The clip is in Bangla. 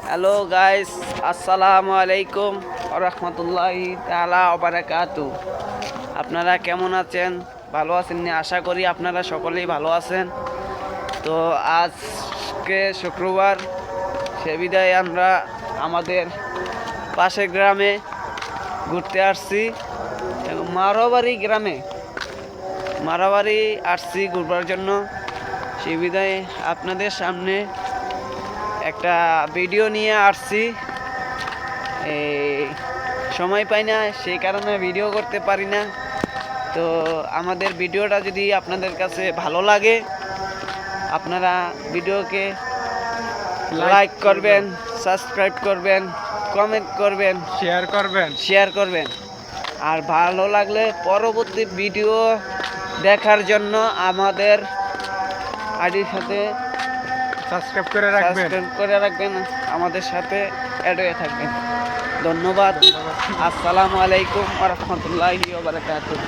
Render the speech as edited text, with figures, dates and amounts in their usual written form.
হ্যালো গাইস, আসসালামু আলাইকুম ওয়া রাহমাতুল্লাহি তাআলা ওয়া বারাকাতুহু। আপনারা কেমন আছেন? ভালো আছেন নি? আশা করি আপনারা সকলেই ভালো আছেন। তো আজকে শুক্রবার, সে বিদায় আমরা আমাদের পাশের গ্রামে ঘুরতে আসছি। মারাবাড়ি আসছি ঘুরবার জন্য। সে বিদায় আপনাদের সামনে একটা ভিডিও নিয়ে আসছি। এই সময় পাই না, সেই কারণে ভিডিও করতে পারি না। তো আমাদের ভিডিওটা যদি আপনাদের কাছে ভালো লাগে, আপনারা ভিডিওকে লাইক করবেন, সাবস্ক্রাইব করবেন, কমেন্ট করবেন, শেয়ার করবেন। আর ভালো লাগলে পরবর্তী ভিডিও দেখার জন্য আমাদের আইডির সাথে সাবস্ক্রাইব করে রাখবেন, আমাদের সাথে অ্যাড হয়ে থাকবেন। ধন্যবাদ। আসসালামু আলাইকুম ওয়া রাহমাতুল্লাহি ওয়া বারাকাতুহু।